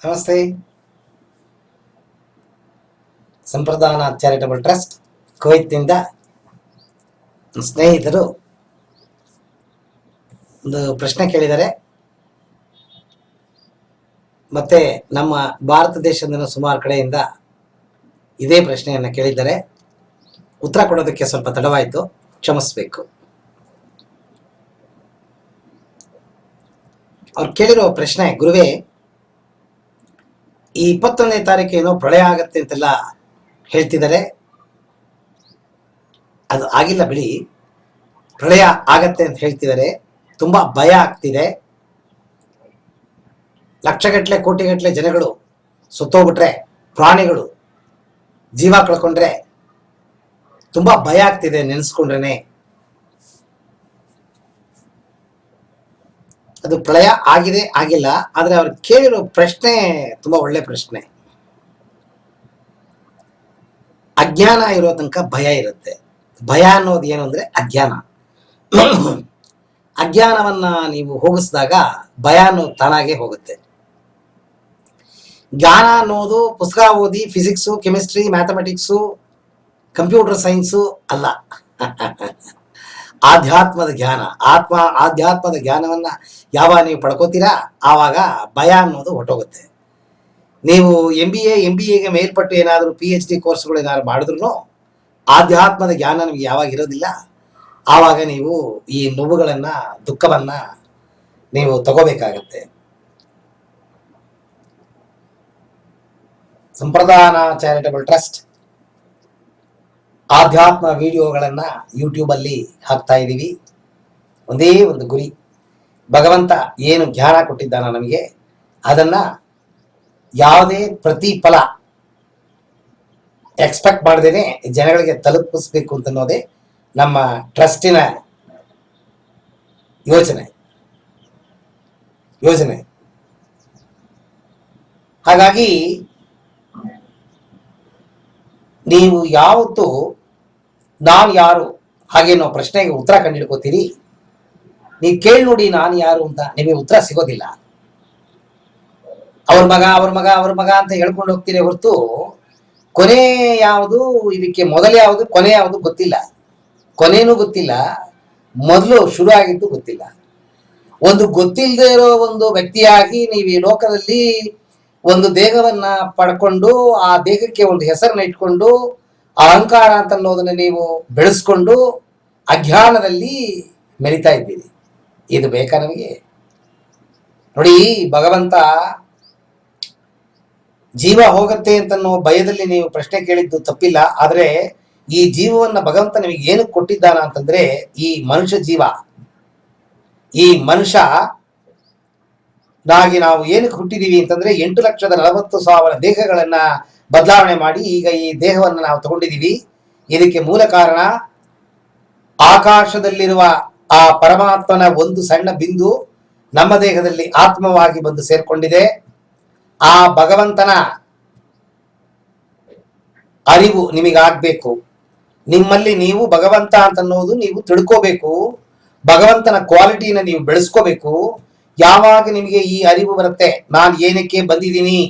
ನಮಸ್ತೆ. ಸಂಪ್ರದಾನ charitable trust ಕುವೈತ್ನಿಂದ ಸ್ನೇಹಿತರು ಒಂದು ಪ್ರಶ್ನೆ ಕೇಳಿದ್ದಾರೆ. ಮತ್ತೆ ನಮ್ಮ ಭಾರತ ದೇಶದ ಸುಮಾರು ಕಡೆಯಿಂದ ಇದೇ ಪ್ರಶ್ನೆಯನ್ನು ಕೇಳಿದ್ದಾರೆ. ಉತ್ತರ ಕೊಡೋದಕ್ಕೆ ಸ್ವಲ್ಪ ತಡವಾಯಿತು, ಕ್ಷಮಿಸಬೇಕು. ಅವ್ರು ಕೇಳಿರೋ ಪ್ರಶ್ನೆ, ಗುರುವೇ, ಈ 21ನೇ ತಾರೀಕು ಏನೋ ಪ್ರಳಯ ಆಗತ್ತೆ ಅಂತೆಲ್ಲ ಹೇಳ್ತಿದ್ದಾರೆ. ಅದು ಆಗಿಲ್ಲ ಬಿಡಿ, ಪ್ರಳಯ ಆಗತ್ತೆ ಅಂತ ಹೇಳ್ತಿದ್ದಾರೆ. ತುಂಬಾ ಭಯ ಆಗ್ತಿದೆ. ಲಕ್ಷಗಟ್ಟಲೆ ಕೋಟಿಗಟ್ಟಲೆ ಜನಗಳು ಸುತ್ತೋಗ್ಬಿಟ್ರೆ, ಪ್ರಾಣಿಗಳು ಜೀವ ಕಳ್ಕೊಂಡ್ರೆ ತುಂಬಾ ಭಯ ಆಗ್ತಿದೆ ನೆನೆಸ್ಕೊಂಡ್ರೇನೆ. ಅದು ಪ್ರಳಯ ಆಗಿದೆ ಆಗಿಲ್ಲ, ಆದ್ರೆ ಅವ್ರು ಕೇಳಿರೋ ಪ್ರಶ್ನೆ ತುಂಬಾ ಒಳ್ಳೆ ಪ್ರಶ್ನೆ. ಅಜ್ಞಾನ ಇರೋ ತನಕ ಭಯ ಇರುತ್ತೆ. ಭಯ ಅನ್ನೋದು ಏನು ಅಂದ್ರೆ ಅಜ್ಞಾನ. ಅಜ್ಞಾನವನ್ನ ನೀವು ಹೋಗಿಸಿದಾಗ ಭಯ ಅನ್ನೋದು ತಾನಾಗೆ ಹೋಗುತ್ತೆ. ಜ್ಞಾನ ಅನ್ನೋದು ಪುಸ್ತಕ ಓದಿ physics, chemistry, mathematics, computer science ಅಲ್ಲ. ಆಧ್ಯಾತ್ಮದ ಜ್ಞಾನ, ಆಧ್ಯಾತ್ಮದ ಜ್ಞಾನವನ್ನ ಯಾವಾಗ ನೀವು ಪಡ್ಕೋತೀರಾ ಆವಾಗ ಭಯ ಅನ್ನೋದು ಹೊಟ್ಟೋಗುತ್ತೆ. ನೀವು MBA ಮೇಲ್ಪಟ್ಟು ಏನಾದರೂ PhD ಕೋರ್ಸ್ಗಳು ಏನಾದ್ರು ಮಾಡಿದ್ರು ಆಧ್ಯಾತ್ಮದ ಜ್ಞಾನ ನಿಮ್ಗೆ ಯಾವಾಗ ಇರೋದಿಲ್ಲ, ಆವಾಗ ನೀವು ಈ ನೋವುಗಳನ್ನ, ದುಃಖವನ್ನ ನೀವು ತಗೋಬೇಕಾಗತ್ತೆ. ಸಂಪ್ರದಾನ ಚಾರಿಟಬಲ್ ಟ್ರಸ್ಟ್ ಆಧ್ಯಾತ್ಮ ವಿಡಿಯೋಗಳನ್ನ ಯೂಟ್ಯೂಬ್ ಅಲ್ಲಿ ಹಾಕ್ತಾ ಇದ್ದೀವಿ. ಒಂದೇ ಒಂದು ಗುರಿ, ಭಗವಂತ ಏನು ಜ್ಞಾನ ಕೊಟ್ಟಿದ್ದಾನ ನಮಗೆ ಅದನ್ನ ಯಾವುದೇ ಪ್ರತಿಫಲ ಎಕ್ಸ್ಪೆಕ್ಟ್ ಮಾಡದೇನೆ ಜನಗಳಿಗೆ ತಲುಪಿಸ್ಬೇಕು ಅಂತ ಅನ್ನೋದೇ ನಮ್ಮ ಟ್ರಸ್ಟಿನ ಯೋಜನೆ. ಹಾಗಾಗಿ ನೀವು ಯಾವತ್ತು ನಾನು ಯಾರು ಹಾಗೆ ನಾವು ಪ್ರಶ್ನೆಗೆ ಉತ್ತರ ಕಂಡಿಡ್ಕೋತೀರಿ, ನೀವು ಕೇಳಿ ನೋಡಿ ನಾನು ಯಾರು ಅಂತ, ನಿಮಗೆ ಉತ್ತರ ಸಿಗೋದಿಲ್ಲ. ಅವ್ರ ಮಗ ಅಂತ ಹೇಳ್ಕೊಂಡು ಹೋಗ್ತೀರಿ ಹೊರತು ಕೊನೆ ಯಾವುದು, ಇದಕ್ಕೆ ಮೊದಲು ಯಾವುದು, ಕೊನೆ ಯಾವುದು ಗೊತ್ತಿಲ್ಲ. ಕೊನೆನೂ ಗೊತ್ತಿಲ್ಲ, ಮೊದಲು ಶುರು ಆಗಿದ್ದು ಗೊತ್ತಿಲ್ಲ. ಒಂದು ಗೊತ್ತಿಲ್ಲದೆ ಇರೋ ಒಂದು ವ್ಯಕ್ತಿಯಾಗಿ ನೀವು ಈ ಲೋಕದಲ್ಲಿ ಒಂದು ದೇಹವನ್ನ ಪಡ್ಕೊಂಡು, ಆ ದೇಹಕ್ಕೆ ಒಂದು ಹೆಸರನ್ನ ಇಟ್ಕೊಂಡು, ಅಹಂಕಾರ ಅಂತ ಅನ್ನೋದನ್ನ ನೀವು ಬೆಳೆಸ್ಕೊಂಡು ಅಜ್ಞಾನದಲ್ಲಿ ಮೆರಿತಾ ಇದ್ದೀರಿ. ಇದು ಬೇಕಾ ನಮಗೆ? ನೋಡಿ, ಭಗವಂತ ಜೀವ ಹೋಗತ್ತೆ ಅಂತನ್ನೋ ಭಯದಲ್ಲಿ ನೀವು ಪ್ರಶ್ನೆ ಕೇಳಿದ್ದು ತಪ್ಪಿಲ್ಲ. ಆದ್ರೆ ಈ ಜೀವವನ್ನ ಭಗವಂತ ನಿಮಗೆ ಏನಕ್ಕೆ ಕೊಟ್ಟಿದ್ದಾನ ಅಂತಂದ್ರೆ, ಈ ಮನುಷ್ಯ ಜೀವ, ಈ ಮನುಷ್ಯ ನಾವು ಏನಕ್ಕೆ ಹುಟ್ಟಿದೀವಿ ಅಂತಂದ್ರೆ 8,40,000 ದೇಹಗಳನ್ನ ಬದಲಾವಣೆ ಮಾಡಿ ಈಗ ಈ ದೇಹವನ್ನು ನಾವು ತಗೊಂಡಿದೀವಿ. ಇದಕ್ಕೆ ಮೂಲ ಕಾರಣ ಆಕಾಶದಲ್ಲಿರುವ ಆ ಪರಮಾತ್ಮನ ಒಂದು ಸಣ್ಣ ಬಿಂದು ನಮ್ಮ ದೇಹದಲ್ಲಿ ಆತ್ಮವಾಗಿ ಬಂದು ಸೇರ್ಕೊಂಡಿದೆ. ಆ ಭಗವಂತನ ಅರಿವು ನಿಮಗಾಗಬೇಕು. ನಿಮ್ಮಲ್ಲಿ ನೀವು ಭಗವಂತ ಅಂತನ್ನೋದು ನೀವು ತಿಳ್ಕೋಬೇಕು. ಭಗವಂತನ ಕ್ವಾಲಿಟಿನ ನೀವು ಬೆಳೆಸ್ಕೋಬೇಕು. ಯಾವಾಗ ನಿಮಗೆ ಈ ಅರಿವು ಬರುತ್ತೆ, ನಾನು ಏನಕ್ಕೆ ಬಂದಿದ್ದೀನಿ,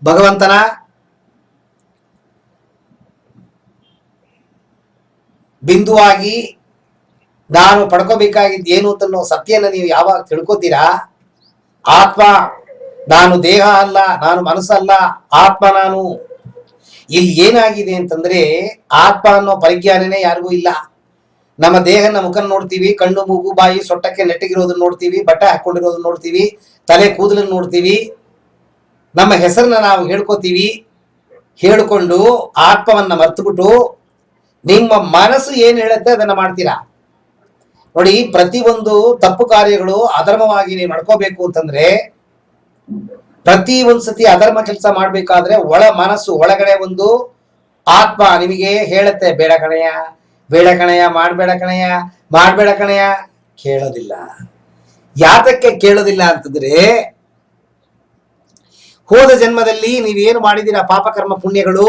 ಭಗವಂತನ ಬಿಂದುವಾಗಿ ನಾನು ಪಡ್ಕೋಬೇಕಾಗಿದ್ದು ಏನು ಅಂತನ್ನೋ ಸತ್ಯನ ನೀವು ಯಾವಾಗ ತಿಳ್ಕೋತೀರಾ, ಆತ್ಮ ನಾನು ದೇಹ ಅಲ್ಲ, ನಾನು ಮನಸ್ಸಲ್ಲ, ಆತ್ಮ ನಾನು. ಇಲ್ಲಿ ಏನಾಗಿದೆ ಅಂತಂದ್ರೆ, ಆತ್ಮ ಅನ್ನೋ ಪರಿಜ್ಞಾನನೇ ಯಾರಿಗೂ ಇಲ್ಲ. ನಮ್ಮ ದೇಹನ ಮುಖನ ನೋಡ್ತೀವಿ, ಕಣ್ಣು, ಮೂಗು, ಬಾಯಿ, ಸೊಟ್ಟಕ್ಕೆ ನೆಟ್ಟಗಿರೋದನ್ನ ನೋಡ್ತೀವಿ, ಬಟ್ಟೆ ಹಾಕೊಂಡಿರೋದನ್ನ ನೋಡ್ತೀವಿ, ತಲೆ ಕೂದಲನ್ನು ನೋಡ್ತೀವಿ, ನಮ್ಮ ಹೆಸರನ್ನ ನಾವು ಹೇಳ್ಕೋತೀವಿ. ಹೇಳ್ಕೊಂಡು ಆತ್ಮವನ್ನ ಮರ್ತುಬಿಟ್ಟು ನಿಮ್ಮ ಮನಸ್ಸು ಏನ್ ಹೇಳುತ್ತೆ ಅದನ್ನ ಮಾಡ್ತೀರಾ. ನೋಡಿ, ಪ್ರತಿಯೊಂದು ತಪ್ಪು ಕಾರ್ಯಗಳು ಅಧರ್ಮವಾಗಿ ನೀವು ನಡ್ಕೋಬೇಕು ಅಂತಂದ್ರೆ, ಪ್ರತಿ ಒಂದ್ಸತಿ ಅಧರ್ಮ ಕೆಲಸ ಮಾಡ್ಬೇಕಾದ್ರೆ ಮನಸ್ಸು ಒಳಗಡೆ ಒಂದು ಆತ್ಮ ನಿಮಗೆ ಹೇಳುತ್ತೆ, ಬೇಡ ಕಣಯ್ಯ, ಬೇಡ ಕಣಯ್ಯ, ಮಾಡ್ಬೇಡ ಕಣಯ್ಯ. ಕೇಳೋದಿಲ್ಲ. ಯಾತಕ್ಕೆ ಕೇಳೋದಿಲ್ಲ ಅಂತಂದ್ರೆ, ಹೋದ ಜನ್ಮದಲ್ಲಿ ನೀವೇನು ಮಾಡಿದೀರ ಪಾಪಕರ್ಮ ಪುಣ್ಯಗಳು,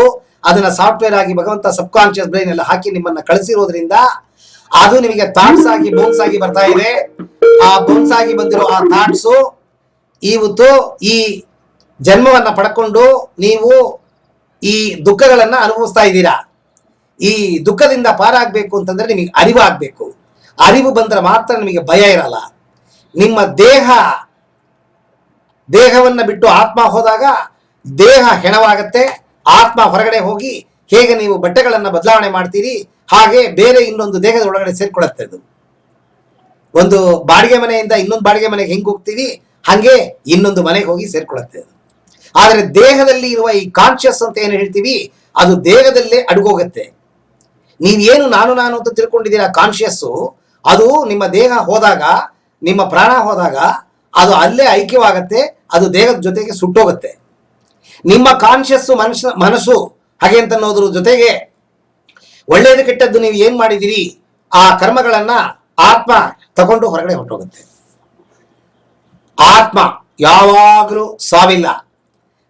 ಅದನ್ನ ಸಾಫ್ಟ್ವೇರ್ ಆಗಿ ಭಗವಂತ ಸಬ್ ಕಾನ್ಶಿಯಸ್ ಬ್ರೈನ್ ಎಲ್ಲ ಹಾಕಿ ನಿಮ್ಮನ್ನ ಕಳಿಸಿರೋದ್ರಿಂದ ಅದು ನಿಮಗೆ ಥಾಟ್ಸ್ ಆಗಿ ಬೋನ್ಸ್ ಆಗಿ ಬರ್ತಾ ಇದೆ. ಆ ಬೋನ್ಸ್ ಆಗಿ ಬಂದಿರೋ ಆ ಥಾಟ್ಸು ಇವತ್ತು ಈ ಜನ್ಮವನ್ನ ಪಡ್ಕೊಂಡು ನೀವು ಈ ದುಃಖಗಳನ್ನ ಅನುಭವಿಸ್ತಾ ಇದ್ದೀರಾ. ಈ ದುಃಖದಿಂದ ಪಾರಾಗಬೇಕು ಅಂತಂದ್ರೆ ನಿಮಗೆ ಅರಿವಾಗಬೇಕು. ಅರಿವು ಬಂದ್ರೆ ಮಾತ್ರ ನಿಮಗೆ ಭಯ ಇರಲ್ಲ. ನಿಮ್ಮ ದೇಹವನ್ನ ಬಿಟ್ಟು ಆತ್ಮ ಹೋದಾಗ ದೇಹ ಹೆಣವಾಗತ್ತೆ. ಆತ್ಮ ಹೊರಗಡೆ ಹೋಗಿ ಹೇಗೆ ನೀವು ಬಟ್ಟೆಗಳನ್ನ ಬದಲಾವಣೆ ಮಾಡ್ತೀರಿ ಹಾಗೆ ಬೇರೆ ಇನ್ನೊಂದು ದೇಹದ ಒಳಗಡೆ ಸೇರ್ಕೊಳ್ಳುತ್ತೆ. ಅದು ಒಂದು ಬಾಡಿಗೆ ಮನೆಯಿಂದ ಇನ್ನೊಂದು ಬಾಡಿಗೆ ಮನೆಗೆ ಹೆಂಗೆ ಹೋಗ್ತೀವಿ ಹಾಗೆ ಇನ್ನೊಂದು ಮನೆಗೆ ಹೋಗಿ ಸೇರ್ಕೊಳ್ಳುತ್ತೆ ಅದು. ಆದರೆ ದೇಹದಲ್ಲಿ ಇರುವ ಈ ಕಾನ್ಶಿಯಸ್ ಅಂತ ಏನು ಹೇಳ್ತೀವಿ ಅದು ದೇಹದಲ್ಲೇ ಅಡಗೋಗತ್ತೆ. ನೀವೇನು ನಾನು ಅಂತ ತಿಳ್ಕೊಂಡಿದ್ದೀರಾ ಕಾನ್ಶಿಯಸ್ಸು, ಅದು ನಿಮ್ಮ ದೇಹ ಹೋದಾಗ, ನಿಮ್ಮ ಪ್ರಾಣ ಹೋದಾಗ ಅದು ಅಲ್ಲೇ ಐಕ್ಯವಾಗತ್ತೆ. ಅದು ದೇಹದ ಜೊತೆಗೆ ಸುಟ್ಟೋಗುತ್ತೆ. ನಿಮ್ಮ ಕಾನ್ಶಿಯಸ್ಸು ಮನಸ್ಸು ಹಾಗೆ ಅಂತ ಅನ್ನೋದ್ರ ಜೊತೆಗೆ ಒಳ್ಳೆಯದು ಕೆಟ್ಟದ್ದು ನೀವು ಏನ್ ಮಾಡಿದಿರಿ ಆ ಕರ್ಮಗಳನ್ನ ಆತ್ಮ ತಗೊಂಡು ಹೊರಗಡೆ ಹೊರಟೋಗುತ್ತೆ. ಆತ್ಮ ಯಾವಾಗಲೂ ಸಾವಿಲ್ಲ.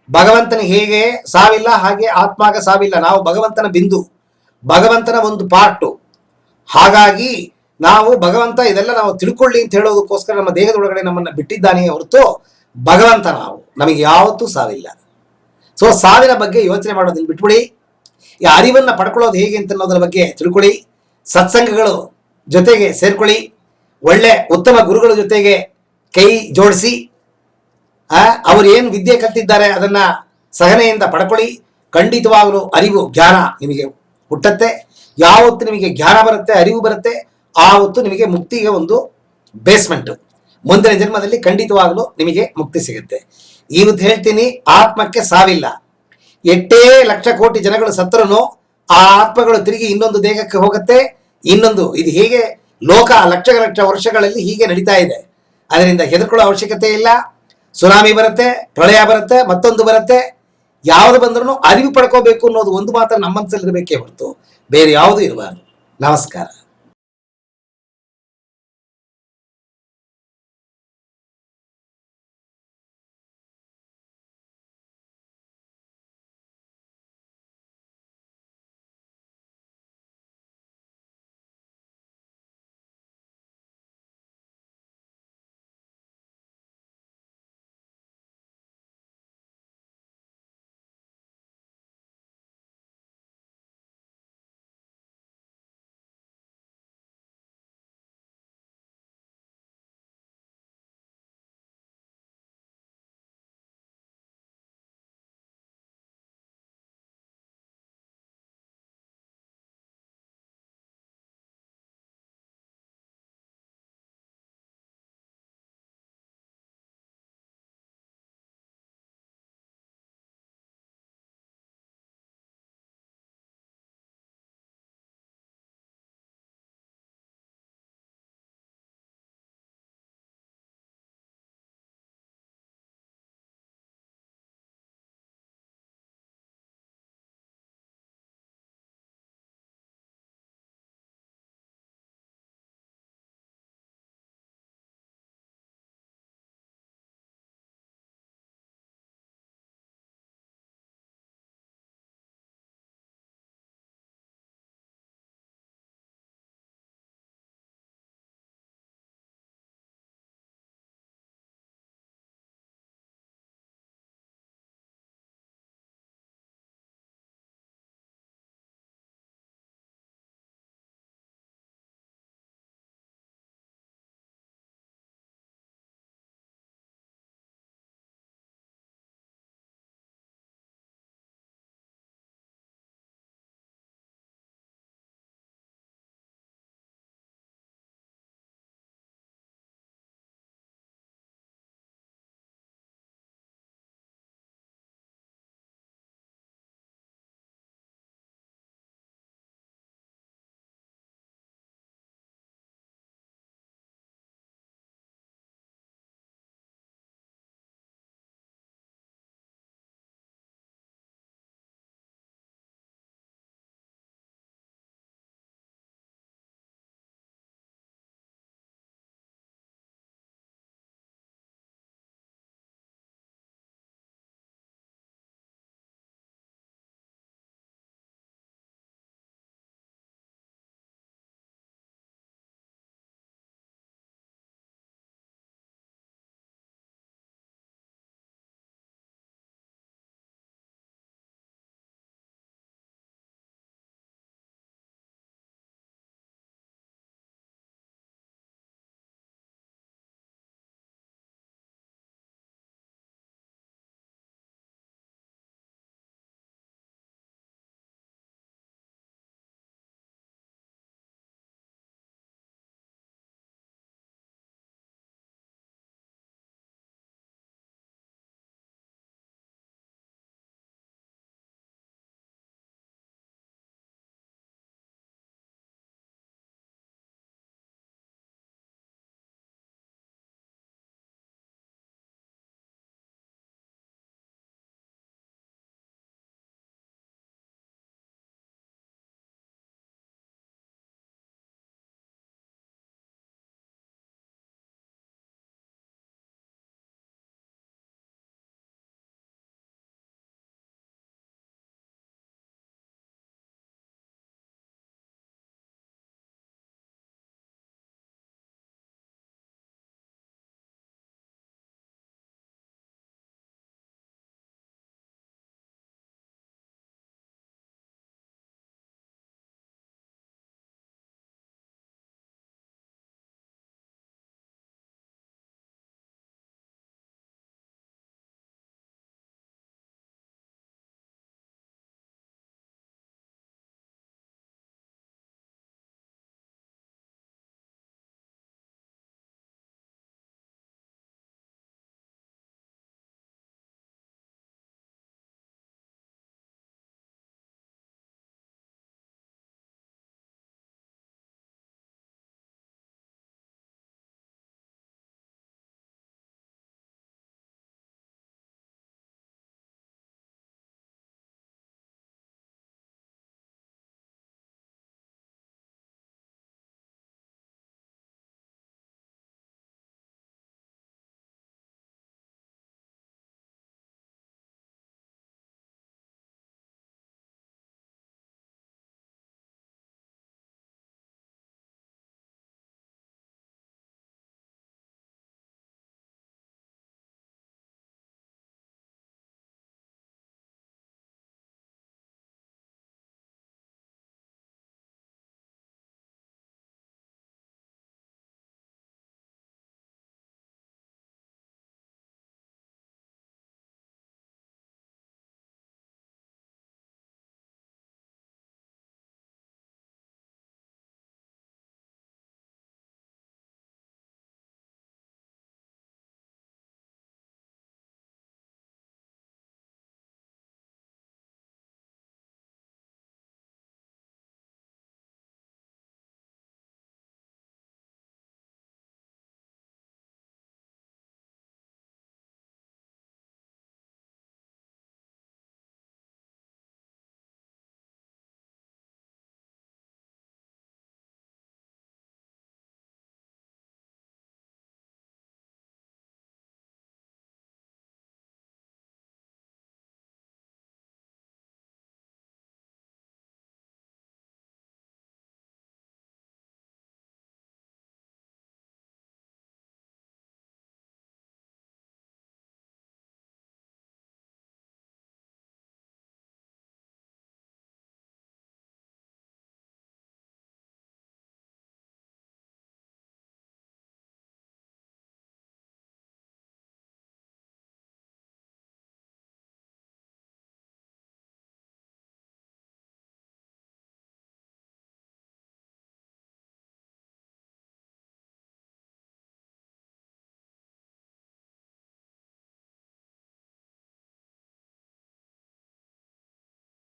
ಭಗವಂತನಿಗೆ ಹೇಗೆ ಸಾವಿಲ್ಲ ಹಾಗೆ ಆತ್ಮಾಗ ಸಾವಿಲ್ಲ. ನಾವು ಭಗವಂತನ ಬಿಂದು, ಭಗವಂತನ ಒಂದು ಪಾರ್ಟು. ಹಾಗಾಗಿ ನಾವು ಭಗವಂತ ಇದೆಲ್ಲ ನಾವು ತಿಳ್ಕೊಳ್ಳಿ ಅಂತ ಹೇಳೋದಕ್ಕೋಸ್ಕರ ನಮ್ಮ ದೇಹದೊಳಗಡೆ ನಮ್ಮನ್ನು ಬಿಟ್ಟಿದ್ದಾನೆಯೇ ಹೊರತು ಭಗವಂತ ನಮಗೆ ಯಾವತ್ತೂ ಸಾವಿಲ್ಲ. ಸೊ ಸಾವಿನ ಬಗ್ಗೆ ಯೋಚನೆ ಮಾಡೋದನ್ನ ಬಿಟ್ಬಿಡಿ. ಈ ಅರಿವನ್ನು ಪಡ್ಕೊಳ್ಳೋದು ಹೇಗೆ ಅಂತ ಅನ್ನೋದ್ರ ಬಗ್ಗೆ ತಿಳ್ಕೊಳ್ಳಿ. ಸತ್ಸಂಗಗಳು ಜೊತೆಗೆ ಸೇರ್ಕೊಳ್ಳಿ. ಒಳ್ಳೆ ಉತ್ತಮ ಗುರುಗಳ ಜೊತೆಗೆ ಕೈ ಜೋಡಿಸಿ ಅವರು ಏನು ವಿದ್ಯೆ ಕಲ್ತಿದ್ದಾರೆ ಅದನ್ನ ಸಹನೆಯಿಂದ ಪಡ್ಕೊಳ್ಳಿ. ಖಂಡಿತವಾಗಲೂ ಅರಿವು ಜ್ಞಾನ ನಿಮಗೆ ಹುಟ್ಟತ್ತೆ. ಯಾವತ್ತು ನಿಮಗೆ ಜ್ಞಾನ ಬರುತ್ತೆ, ಅರಿವು ಬರುತ್ತೆ, ಆವತ್ತು ನಿಮಗೆ ಮುಕ್ತಿಗೆ ಒಂದು ಬೇಸ್ಮೆಂಟ್. ಮುಂದಿನ ಜನ್ಮದಲ್ಲಿ ಖಂಡಿತವಾಗಲೂ ನಿಮಗೆ ಮುಕ್ತಿ ಸಿಗುತ್ತೆ. ಇವತ್ತು ಹೇಳ್ತೀನಿ, ಆತ್ಮಕ್ಕೆ ಸಾವಿಲ್ಲ. ಎಷ್ಟೇ ಲಕ್ಷ ಕೋಟಿ ಜನಗಳು ಸತ್ತರೂ ಆ ಆತ್ಮಗಳು ತಿರುಗಿ ಇನ್ನೊಂದು ದೇಹಕ್ಕೆ ಹೋಗುತ್ತೆ. ಇನ್ನೊಂದು ಇದು ಹೇಗೆ ಲೋಕ ಲಕ್ಷ ವರ್ಷಗಳಲ್ಲಿ ಹೀಗೆ ನಡೀತಾ ಇದೆ. ಅದರಿಂದ ಹೆದರ್ಕೊಳ್ಳೋ ಅವಶ್ಯಕತೆ ಇಲ್ಲ. ಸುನಾಮಿ ಬರುತ್ತೆ, ಪ್ರಳಯ ಬರುತ್ತೆ, ಮತ್ತೊಂದು ಬರುತ್ತೆ. ಯಾವುದು ಬಂದ್ರೂ ಅರಿವು ಪಡ್ಕೋಬೇಕು ಅನ್ನೋದು ಒಂದು ಮಾತ್ರ ನಮ್ಮ ಮನಸ್ಸಲ್ಲಿರಬೇಕೇ ಹೊರತು ಬೇರೆ ಯಾವುದೂ ಇರಬಾರ್ದು. ನಮಸ್ಕಾರ.